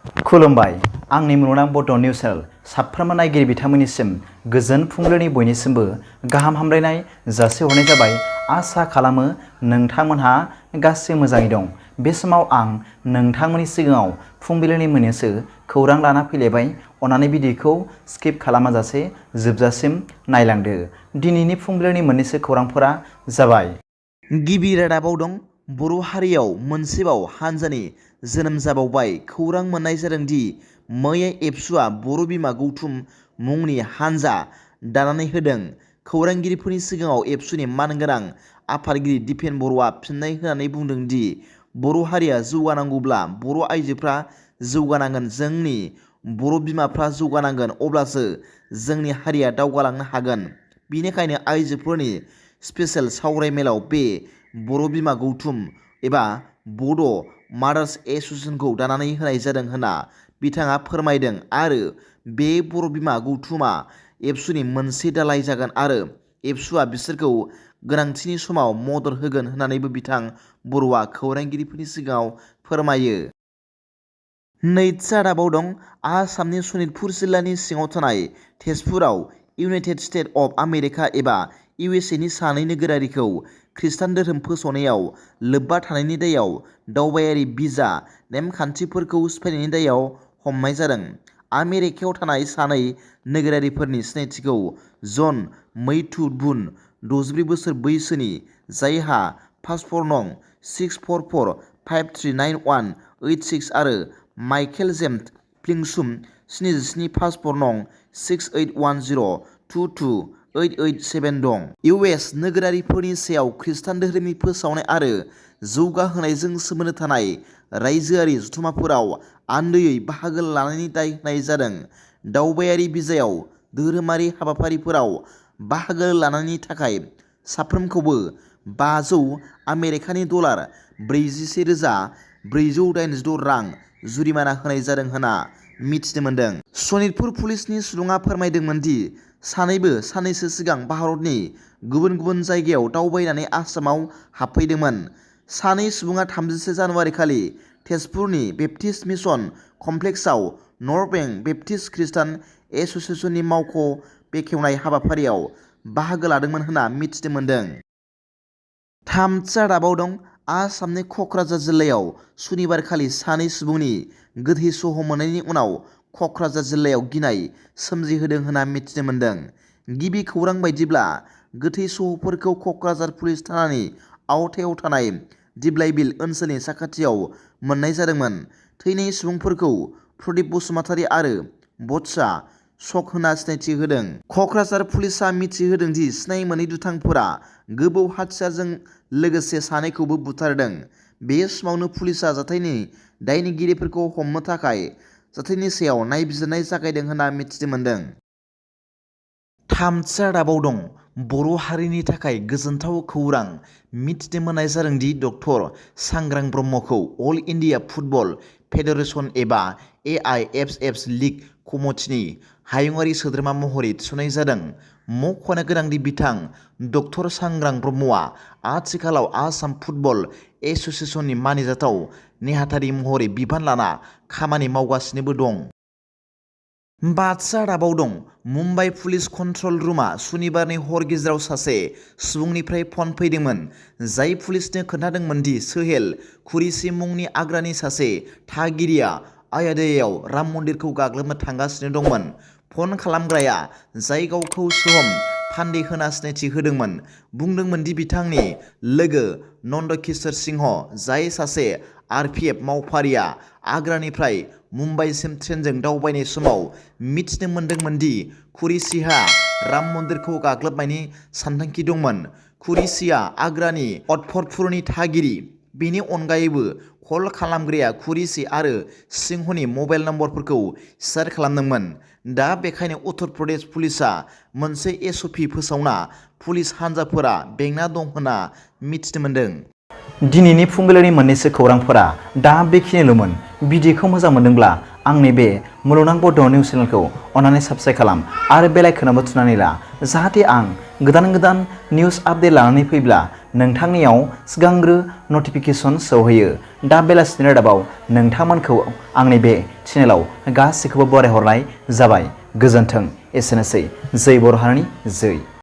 खुलुमबाय आंनि मुलुगनां बड' निउस चेनेल साफ्रोमबो नायगिरि बिथांमोननिसिम गोजोन फुंबिलिनि बयनिसिमबो गाहाम हामलायनाय जासिहरनाय जाबाय। आसा खालामो नोंथांमोनहा गासै मोजाङै दं। बे समाव आं नोंथांमोननि सिगाङाव फुंबिलिनि मोननैसो खौरां लाना फैलायबाय। अन्नानै भिडिअखौ स्किप खालामाजासे जोबजासिम नायलांदो। दिनैनि फुंबिलिनि मोननैसो खौरांफोरा जाबाय। गिबि रादाबाव दं बर' हारियाव मोनसेबाव हानजानि जोनोम जाबावबाय। खौरां मोननाय जादों दि मैया एबसुआ बर' बिमा गौथुम मुंनि हानजा दानानै होदों। खौरांगिरिफोरनि सिगाङाव एबसुनि मानगोनां आफादगिरि दिपेन बर'आ फिन्नाय होनानै बुंदों दि बर' हारिया जौगानांगौब्ला बर' आइजोफ्रा जौगानांगोन, जोंनि बर' बिमाफ्रा जौगानांगोन, अब्लासो जोंनि हारिया दावगालांनो हागोन। बेनिखायनो आइजोफोरनि स्पेशेल सावरायमेलाव बे बर' बिमा गौथुम एबा बड' मादार्स एस'सिएशनखौ दानानै होनाय जादों होनना बिथाङा फोरमायदों आरो बे बर' बिमा गौथुमा एबसुनि मोनसे दालाय जागोन आरो एबसुआ बिसोरखौ गोनांथिनि समाव मदद होगोन होननानैबो बिथां बर'आ खौरांगिरिफोरनि सिगाङाव फोरमायो। नैथि रादाबाव दं आसामनि सनितपुर जिल्लानि सिङाव थानाय तेजपुराव इउनाइटेड स्टेट अफ आमेरिका एबा इउएसए नि सानै नोगोरारिखौ खृष्टान धोरोम फोसावनायाव लोब्बा थानायनि दायाव दावबायारि भिजा नेमखान्थिफोरखौ सिफायनायनि दायाव हमनाय जादों। आमेरिकायाव थानाय सानै नोगोरारिफोरनि सिनायथिखौ जन मैथ्यु बुन, 64 बोसोर बैसोनि, जायहा पासपर्ट नं 644539186 आरो माइकेल जेम्स फ्लिंसुम, 77, पासपर्ट नं 6810228887 दं। इउएस नोगोरारिफोरनि सायाव खृष्टान धोरोमनि फोसावनाय आरो जौगाहोनायजों सोमोन्दो थानाय रायजोआरि जथुम्माफोराव आन्दोयै बाहागो लानायनि दाय होनाय जादों। दावबायारि भिजायाव धोरोमारि हाबाफारिफोराव बाहागो लानायनि थाखाय साफ्रोमखौबो 500 आमेरिकानि डलार (41,486 रां) जुरिमाना होनाय जादों होनना मिथिनो मोन्दों। सनितपुर पुलिसनि सुलुङा फोरमायदोंमोन दि सानैबो साननैसो सिगां भारतनि गुबुन गुबुन जायगायाव दावबायनानै आसामाव हाबफैदोंमोन। सानै सुबुङा 30 जानुवारि खालि तेजपुरनि बेप्टिस्ट मिशन कमप्लेक्सआव नर्थ बेंक बेप्टिस्ट खृष्टान एस'सिएशननि मावख' बेखेवनाय हाबाफारियाव बाहागो लादोंमोन होनना मिथिनो मोन्दों। थामथि रादाबाव दं आसामनि क'क्राझार जिल्लायाव सुनिबारखालि सानै सुबुंनि गोथै सह' मोननायनि उनाव क'क्राझार जिल्लायाव गिनाय सोमजिहोदों होनना मिथिनो मोन्दों। गिबि खौरां बायदिब्ला गोथै सह'फोरखौ क'क्राझार पुलिस थानानि आवथायाव थानाय दिप्लायबिल ओनसोलनि साखाथियाव मोननाय जादोंमोन। थैनाय सुबुंफोरखौ प्रदीप बसुमतारी आरो बत्सा शक होनना सिनायथि होदों। क'क्राझार पुलिसआ मिथिहोदों दि सिनाय मोनै दुथांफोरा गोबौ हाथियारजों लोगोसे सानैखौबो बुथारदों। बे समावनो पुलिसआ जाथायनि दायनिगिरिफोरखौ हमनो थाखाय जाथायनि सायाव नायबिजिरनाय जागायदों होनना मिथिनो मोन्दों। थामथि रादाबाव दं बर' हारिनि थाखाय गोजोनथाव खौरां। मिथिनो मोननाय जादों दि डक्टर सांग्रां ब्रह्मखौ अल इन्डिया फुटबल फेडारेशन एबा AIFF लीग कमिटिनि हायुङारि सोद्रोमा महरै थिसननाय जादों। मख'नो गोनांदि बिथां डक्टर सांग्रां ब्रह्मआ आथिखालाव आसाम फुटबल एस'सिएशननि मानिजाथाव नेहाथारि महरै बिबान लाना खामानि मावगासिनोबो दं। बाथि रादाबाव दं मुम्बाइ पुलिस कन्ट्रल रुमआ सुनिबारनि हर गेजेराव सासे सुबुंनिफ्राय फन फैदोंमोन, जाय पुलिसनो खोन्थादोंमोन दि सोहेल कुरैशी मुंनि आग्रानि सासे थागिरिया अयोध्यायाव राम मन्दिरखौ गाग्लोबनो थांगासिनो दंमोन। फन खालामग्राया, जाय गावखौ सोहम पान्डे होनना सिनायथि होदोंमोन, बुंदोंमोन दि बिथांनि लोगो नन्दकिशोर सिंह, जाय सासे RPF मावफारिया, आग्रानिफ्राय मुम्बाइसिम ट्रेनजों दावबायनाय समाव मिथिनो मोन्दोंमोन दि कुरैशीहा राम मन्दिरखौ गाग्लोबनायनि सानथांखि दंमोन। कुरैशीआ आग्रानि अदफरपुरनि थागिरि। बेनि अनगायैबो कल खालामग्राया कुरैशी आरो सिंहनि मबाइल नम्बरफोरखौ शेयार खालामदोंमोन। दा बेखायनो उत्तर प्रदेश पुलिसआ मोनसे SOP फोसावना पुलिस हानजाफोरा बेंना दं होनना मिथिनो मोन्दों। दिनैनि फुंबिलिनि मोननैसो खौरांफोरा दा बेखिनिल'मोन। भिडिअखौ मोजां मोनदोंब्ला आंनि बे मुलुगनां बड' निउस चेनेलखौ अन्नानै साबस्क्राइब खालाम आरो बेल आइकनआवबो थुनानै ला जाहाथे आं गोदान निउस आपडेट लानानै फैब्ला नोंथांनियाव सिगांग्रो नटिफिकेसन सौहैयो। दा बेलासिनि रादाबाव नोंथांमोनखौ आंनि बे चेनेलाव गासैखौबो बरायहरनाय जाबाय। गोजोन्थों। एसेनोसै। जै बर' हारिनि जै।